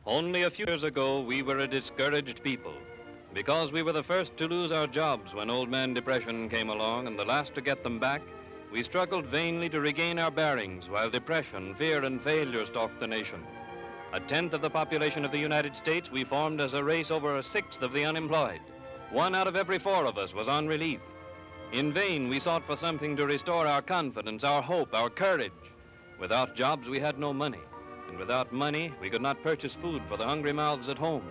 Only a few years ago, we were a discouraged people. Because we were the first to lose our jobs when Old Man Depression came along and the last to get them back, we struggled vainly to regain our bearings while depression, fear, and failure stalked the nation. A tenth of the population of the United States, we formed as a race over a sixth of the unemployed. 1 out of every 4 of us was on relief. In vain, we sought for something to restore our confidence, our hope, our courage. Without jobs, we had no money. And without money, we could not purchase food for the hungry mouths at home.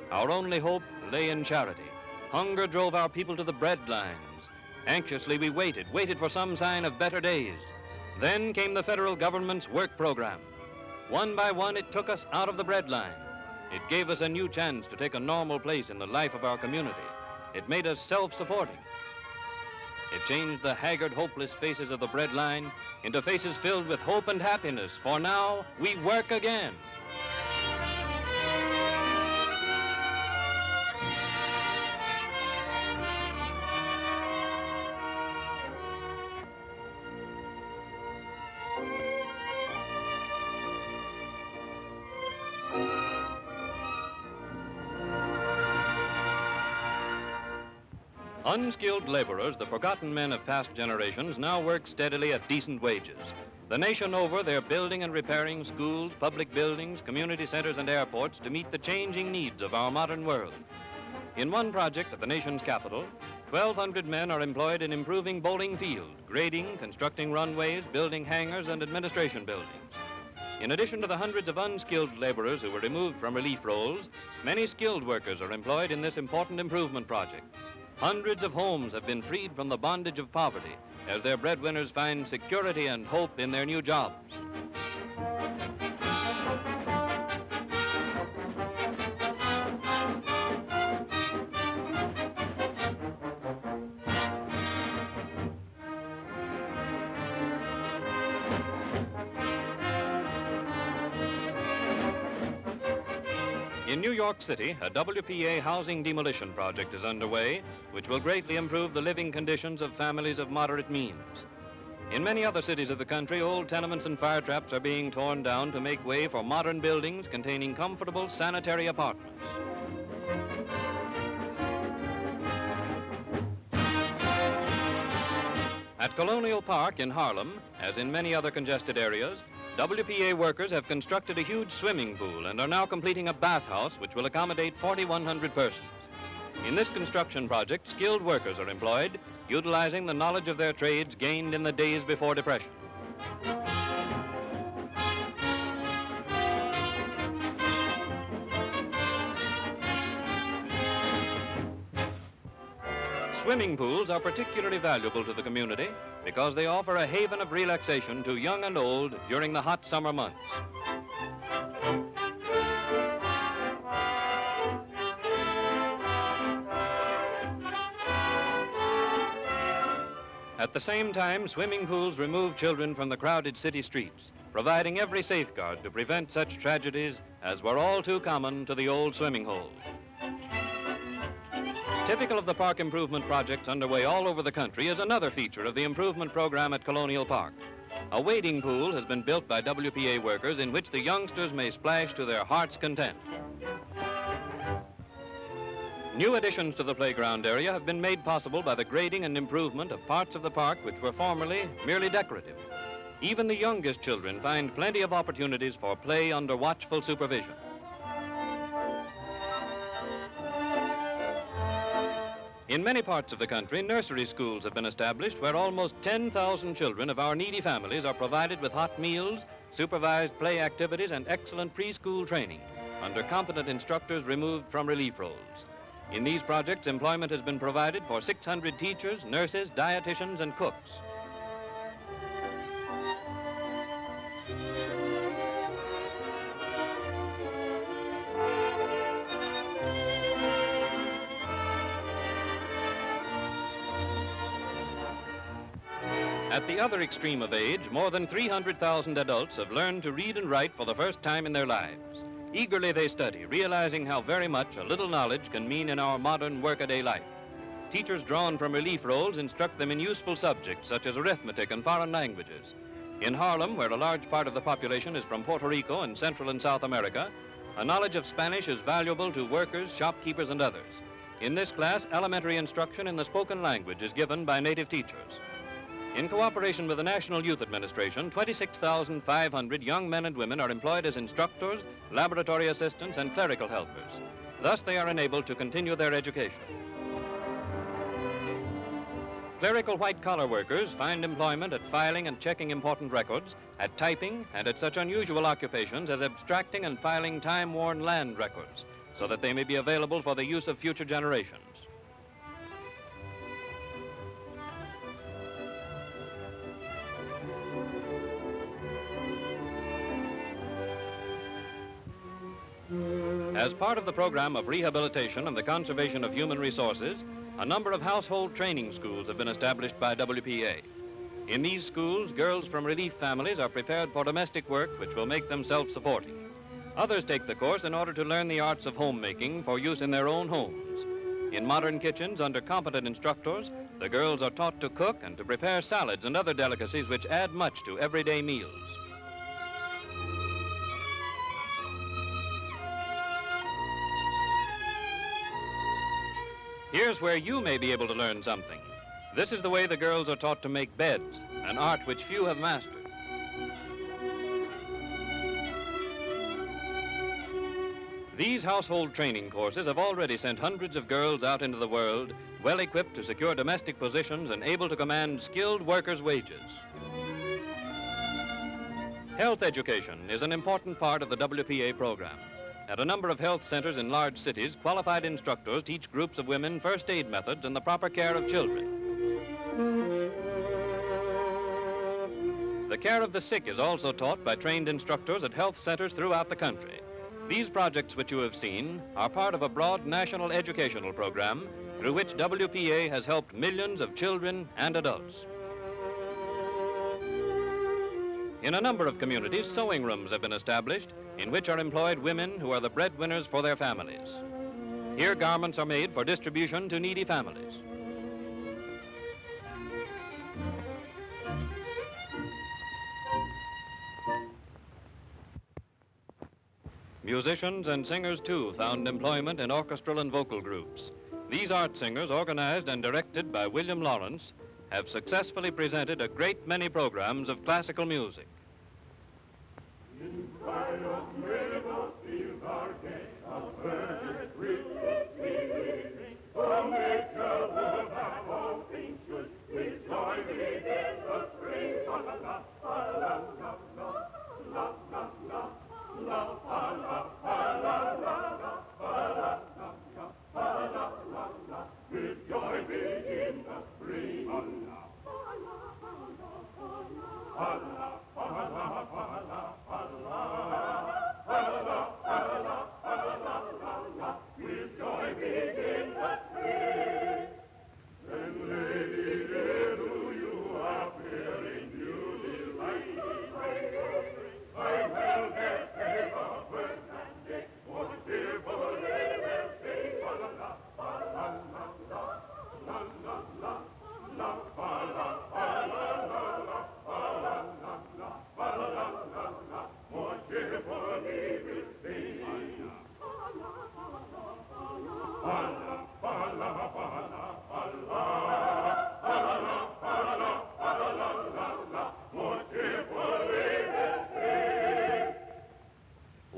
Our only hope lay in charity. Hunger drove our people to the bread lines. Anxiously, we waited for some sign of better days. Then came the federal government's work program. One by one, it took us out of the bread line. It gave us a new chance to take a normal place in the life of our community. It made us self-supporting. It changed the haggard, hopeless faces of the bread line into faces filled with hope and happiness, for now we work again. Unskilled laborers, the forgotten men of past generations, now work steadily at decent wages. The nation over, they're building and repairing schools, public buildings, community centers, and airports to meet the changing needs of our modern world. In one project at the nation's capital, 1,200 men are employed in improving Bowling Field, grading, constructing runways, building hangars, and administration buildings. In addition to the hundreds of unskilled laborers who were removed from relief roles, many skilled workers are employed in this important improvement project. Hundreds of homes have been freed from the bondage of poverty as their breadwinners find security and hope in their new jobs. In New York City, a WPA housing demolition project is underway, which will greatly improve the living conditions of families of moderate means. In many other cities of the country, old tenements and fire traps are being torn down to make way for modern buildings containing comfortable sanitary apartments. At Colonial Park in Harlem, as in many other congested areas, WPA workers have constructed a huge swimming pool and are now completing a bathhouse which will accommodate 4,100 persons. In this construction project, skilled workers are employed, utilizing the knowledge of their trades gained in the days before depression. Swimming pools are particularly valuable to the community because they offer a haven of relaxation to young and old during the hot summer months. At the same time, swimming pools remove children from the crowded city streets, providing every safeguard to prevent such tragedies as were all too common to the old swimming hole. Typical of the park improvement projects underway all over the country is another feature of the improvement program at Colonial Park. A wading pool has been built by WPA workers in which the youngsters may splash to their heart's content. New additions to the playground area have been made possible by the grading and improvement of parts of the park which were formerly merely decorative. Even the youngest children find plenty of opportunities for play under watchful supervision. In many parts of the country, nursery schools have been established where almost 10,000 children of our needy families are provided with hot meals, supervised play activities, and excellent preschool training under competent instructors removed from relief roles. In these projects, employment has been provided for 600 teachers, nurses, dietitians, and cooks. At the other extreme of age, more than 300,000 adults have learned to read and write for the first time in their lives. Eagerly they study, realizing how very much a little knowledge can mean in our modern workaday life. Teachers drawn from relief roles instruct them in useful subjects such as arithmetic and foreign languages. In Harlem, where a large part of the population is from Puerto Rico and Central and South America, A knowledge of Spanish is valuable to workers, shopkeepers, and others. In this class, elementary instruction in the spoken language is given by native teachers. In cooperation with the National Youth Administration, 26,500 young men and women are employed as instructors, laboratory assistants, and clerical helpers. Thus, they are enabled to continue their education. Clerical white-collar workers find employment at filing and checking important records, at typing, and at such unusual occupations as abstracting and filing time-worn land records, so that they may be available for the use of future generations. As part of the program of rehabilitation and the conservation of human resources, a number of household training schools have been established by WPA. In these schools, girls from relief families are prepared for domestic work which will make them self-supporting. Others take the course in order to learn the arts of homemaking for use in their own homes. In modern kitchens, under competent instructors, the girls are taught to cook and to prepare salads and other delicacies which add much to everyday meals. Here's where you may be able to learn something. This is the way the girls are taught to make beds, an art which few have mastered. These household training courses have already sent hundreds of girls out into the world, well equipped to secure domestic positions and able to command skilled workers' wages. Health education is an important part of the WPA program. At a number of health centers in large cities, qualified instructors teach groups of women first aid methods and the proper care of children. The care of the sick is also taught by trained instructors at health centers throughout the country. These projects which you have seen are part of a broad national educational program through which WPA has helped millions of children and adults. In a number of communities, sewing rooms have been established in which are employed women who are the breadwinners for their families. Here, garments are made for distribution to needy families. Musicians and singers, too, found employment in orchestral and vocal groups. These art singers, organized and directed by William Lawrence, have successfully presented a great many programs of classical music.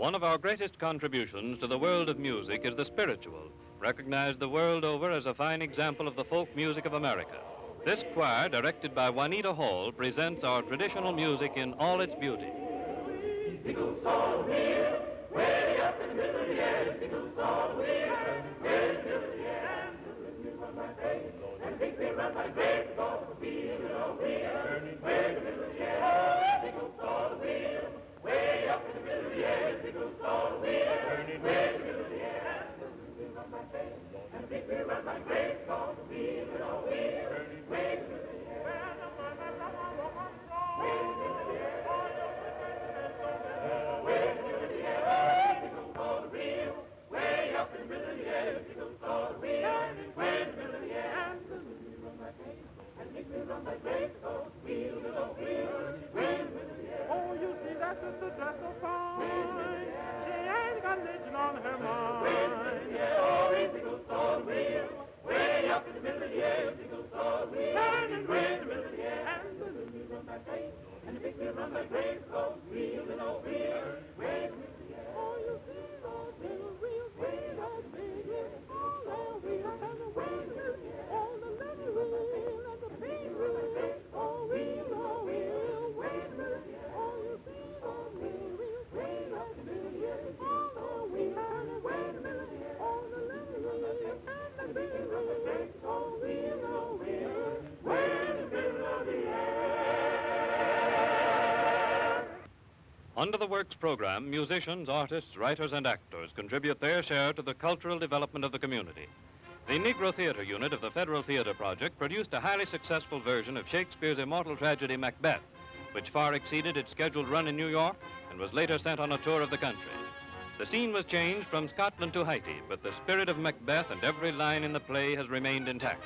One of our greatest contributions to the world of music is the spiritual, recognized the world over as a fine example of the folk music of America. This choir, directed by Juanita Hall, presents our traditional music in all its beauty. Under the Works program, musicians, artists, writers, and actors contribute their share to the cultural development of the community. The Negro Theater Unit of the Federal Theater Project produced a highly successful version of Shakespeare's immortal tragedy Macbeth, which far exceeded its scheduled run in New York and was later sent on a tour of the country. The scene was changed from Scotland to Haiti, but the spirit of Macbeth and every line in the play has remained intact.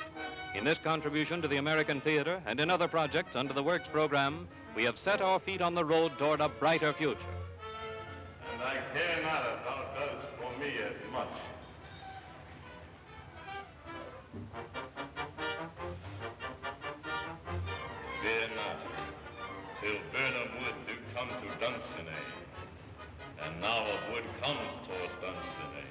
In this contribution to the American theater and in other projects under the Works program, we have set our feet on the road toward a brighter future. And I care not if thou does for me as much. Fear not, till Burnham Wood do come to Dunsinane. And now a wood comes toward Dunsinane.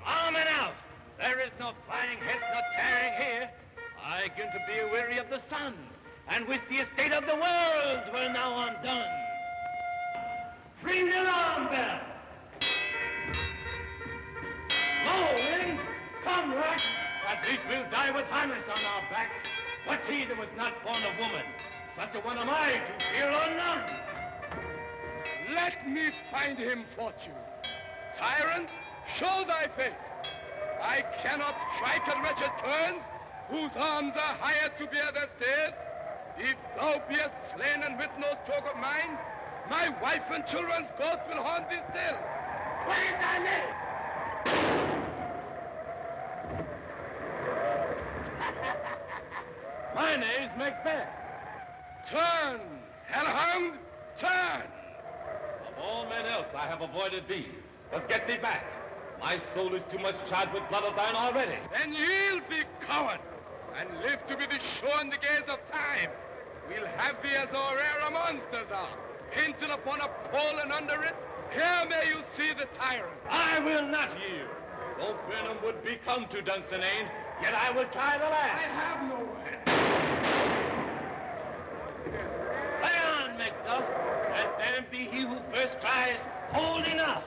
Arm and out! There is no flying hess, no tearing here. I begin to be weary of the sun, and wish the estate of the world were now undone. Ring the alarm bell! Go, wind! Come, Rack! At least we'll die with harness on our backs. What's he that was not born of woman? Such a one am I to fear or none. Let me find him fortune. Tyrant, show thy face. I cannot strike at wretched turns, whose arms are hired to bear their staves. If thou beest slain and with no stroke of mine, my wife and children's ghost will haunt thee still. What is thy name? My name's Macbeth. Turn, hellhound, turn. Of all men else, I have avoided thee. But get thee back. My soul is too much charged with blood of thine already. Then yield thee, coward, and live to be the show in the gaze of time. We'll have thee as our rare monsters are, painted upon a pole, and under it, here may you see the tyrant. I will not yield. Though Burnham would be come to Dunsinane, yet I will try the last. I have no way. Lay on, Macduff, and damned be he who first cries, hold enough.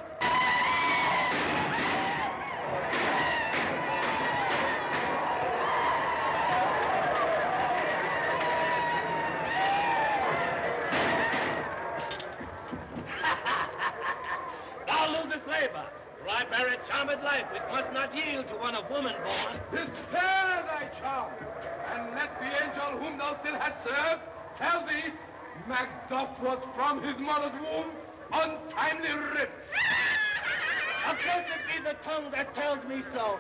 Thou losest labor, for I bear a charmed life which must not yield to one of woman born. Despair thy charm, and let the angel whom thou still hast served tell thee Macduff was from his mother's womb untimely ripped. Accursed be the tongue that tells me so.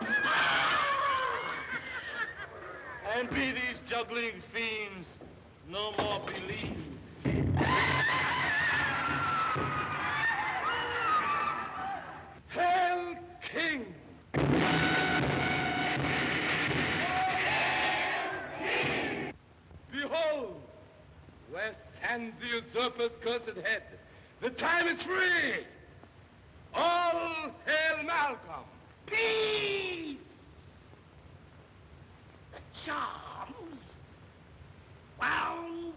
And be these juggling fiends no more believed. Hail, King! Behold, where stands the usurper's cursed head. The time is free. All hail Malcolm. Peace! The charms wound